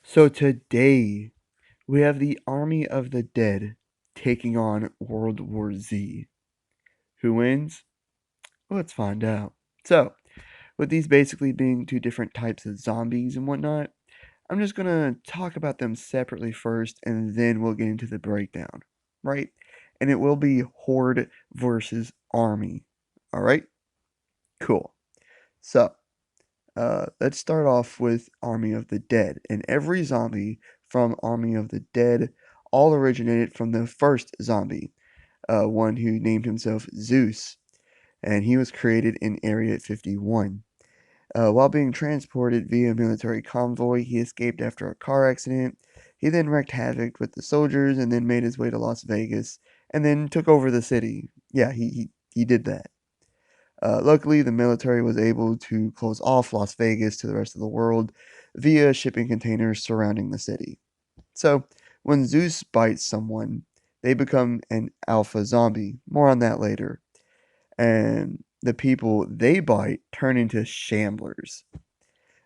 So today we have the Army of the Dead taking on World War Z. Who wins? Let's find out. So, with these basically being two different types of zombies and whatnot, I'm just gonna talk about them separately first and then we'll get into the breakdown, right? And it will be Horde versus Army. Alright? Cool. So, let's start off with Army of the Dead. And every zombie from Army of the Dead all originated from the first zombie, one who named himself Zeus, and he was created in Area 51. While being transported via military convoy, he escaped after a car accident. He then wreaked havoc with the soldiers and then made his way to Las Vegas and then took over the city. Yeah, he did that. Luckily, the military was able to close off Las Vegas to the rest of the world via shipping containers surrounding the city. So, when Zeus bites someone, they become an alpha zombie. More on that later. And the people they bite turn into shamblers.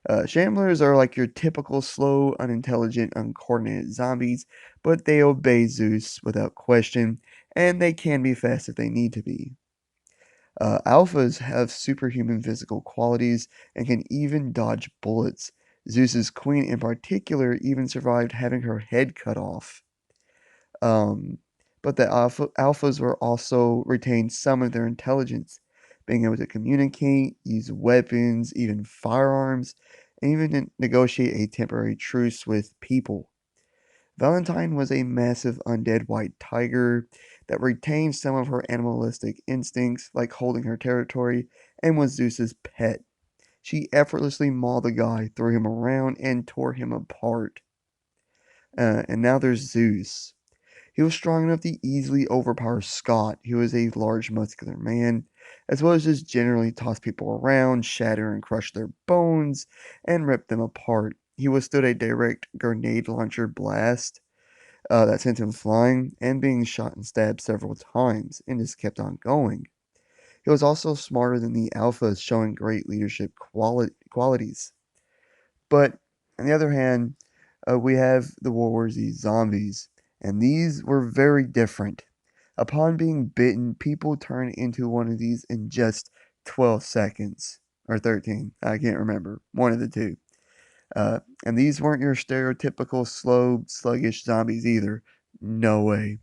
Shamblers are like your typical slow, unintelligent, uncoordinated zombies, but they obey Zeus without question, and they can be fast if they need to be. Alphas have superhuman physical qualities and can even dodge bullets. Zeus's queen, in particular, even survived having her head cut off. Um, but the alphas were also retained some of their intelligence, being able to communicate, use weapons, even firearms, and even negotiate a temporary truce with people. Valentine was a massive undead white tiger that retained some of her animalistic instincts, like holding her territory, and was Zeus's pet. She effortlessly mauled the guy, threw him around, and tore him apart. And now there's Zeus. He was strong enough to easily overpower Scott, who was a large, muscular man, as well as just generally toss people around, shatter and crush their bones, and rip them apart. He withstood a direct grenade launcher blast that sent him flying and being shot and stabbed several times, and just kept on going. He was also smarter than the alphas, showing great leadership qualities. But on the other hand, we have the World War Z zombies, and these were very different. Upon being bitten, people turn into one of these in just 12 seconds. Or 13, I can't remember. One of the two. And these weren't your stereotypical slow, sluggish zombies either. No way.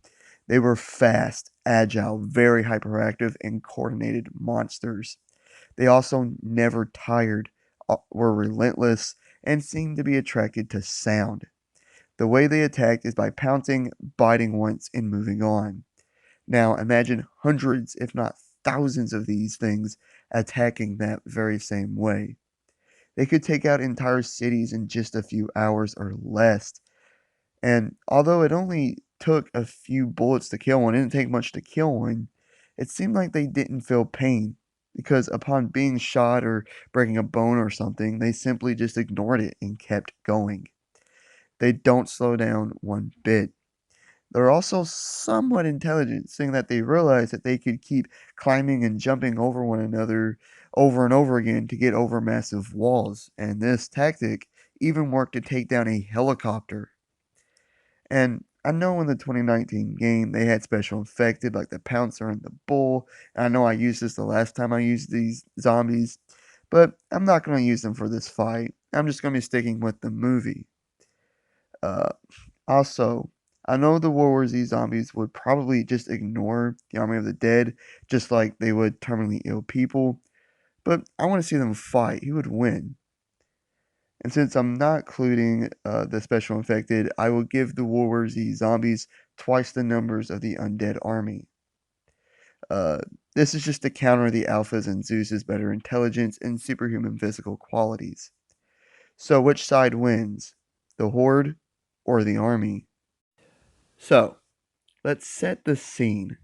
They were fast, agile, very hyperactive, and coordinated monsters. They also never tired, were relentless, and seemed to be attracted to sound. The way they attacked is by pouncing, biting once, and moving on. Now imagine hundreds, if not thousands, of these things attacking that very same way. They could take out entire cities in just a few hours or less. And although it only took a few bullets to kill one, it didn't take much to kill one, it seemed like they didn't feel pain. Because upon being shot or breaking a bone or something, they simply just ignored it and kept going. They don't slow down one bit. They're also somewhat intelligent, seeing that they realize that they could keep climbing and jumping over one another over and over again to get over massive walls, and this tactic even worked to take down a helicopter. And I know in the 2019 game they had special infected like the Pouncer and the Bull, and I know I used this the last time I used these zombies, but I'm not going to use them for this fight. I'm just going to be sticking with the movie. Uh, Also, I know the World War Z zombies would probably just ignore the Army of the Dead, just like they would terminally ill people, but I want to see them fight. Who would win? And since I'm not including the special infected, I will give the World War Z zombies twice the numbers of the undead army. Uh, this is just to counter the alphas and Zeus's better intelligence and superhuman physical qualities. So, which side wins? The Horde or the army? So, let's set the scene.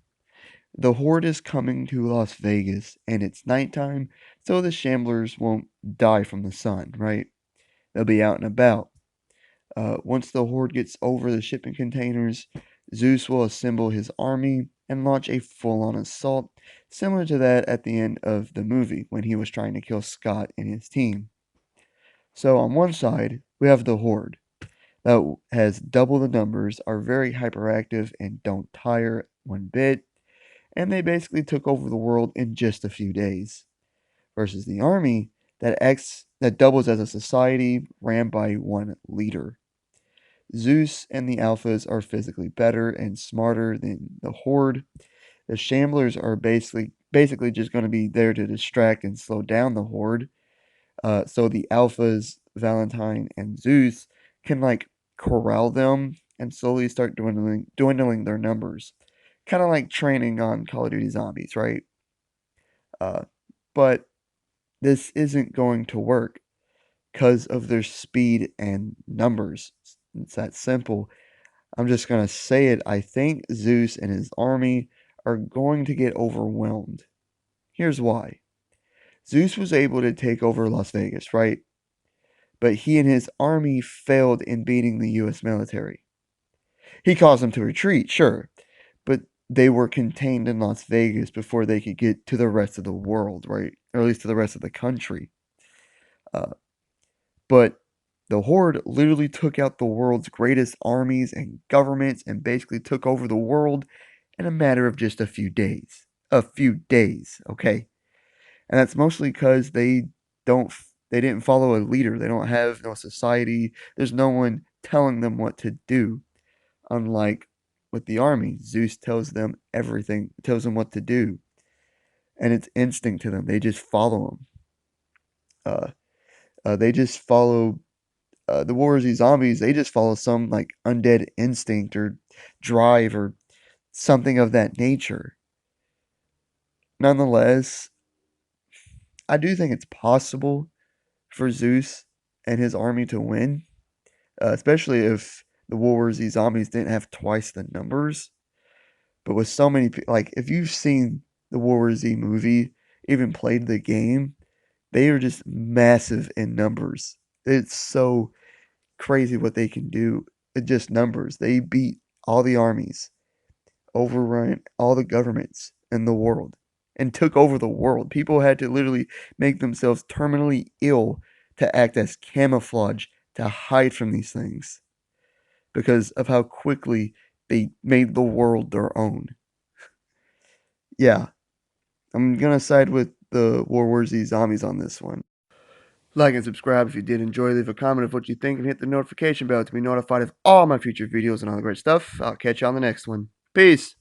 The Horde is coming to Las Vegas, and it's nighttime, so the Shamblers won't die from the sun, right? They'll be out and about. Once the Horde gets over the shipping containers, Zeus will assemble his army and launch a full on assault, similar to that at the end of the movie when he was trying to kill Scott and his team. So, on one side, we have the Horde. that has double the numbers, are very hyperactive and don't tire one bit, and they basically took over the world in just a few days. Versus the army that doubles as a society ran by one leader. Zeus and the Alphas are physically better and smarter than the Horde. The Shamblers are basically just going to be there to distract and slow down the Horde. So the Alphas, Valentine and Zeus, can like corral them and slowly start dwindling their numbers. Kind of like training on Call of Duty Zombies, right? Uh, but this isn't going to work because of their speed and numbers. It's that simple. I'm just going to say it. I think Zeus and his army are going to get overwhelmed. Here's why. Zeus was able to take over Las Vegas, right? But he and his army failed in beating the US military. He caused them to retreat, sure, but they were contained in Las Vegas before they could get to the rest of the world, right? Or at least to the rest of the country. Uh, but the Horde literally took out the world's greatest armies and governments and basically took over the world in a matter of just a few days. A few days, okay? And that's mostly because don't they didn't follow a leader. They don't have no society. There's no one telling them what to do. Unlike with the army, Zeus tells them everything, tells them what to do, and it's instinct to them. They just follow him. They just follow the War Z zombies. They just follow some like undead instinct or drive or something of that nature. Nonetheless, I do think it's possible for Zeus and his army to win, especially if the War Z zombies didn't have twice the numbers. But with so many, like if you've seen the War Z movie, even played the game, they are just massive in numbers. It's so crazy what they can do. It just numbers. They beat all the armies, overrun all the governments in the world, and took over the world. People had to literally make themselves terminally ill to act as camouflage to hide from these things because of how quickly they made the world their own. Yeah, I'm gonna side with the World War Z zombies on this one. Like and subscribe if you did enjoy. Leave a comment of what you think and hit the notification bell to be notified of all my future videos and all the great stuff. I'll catch you on the next one. Peace.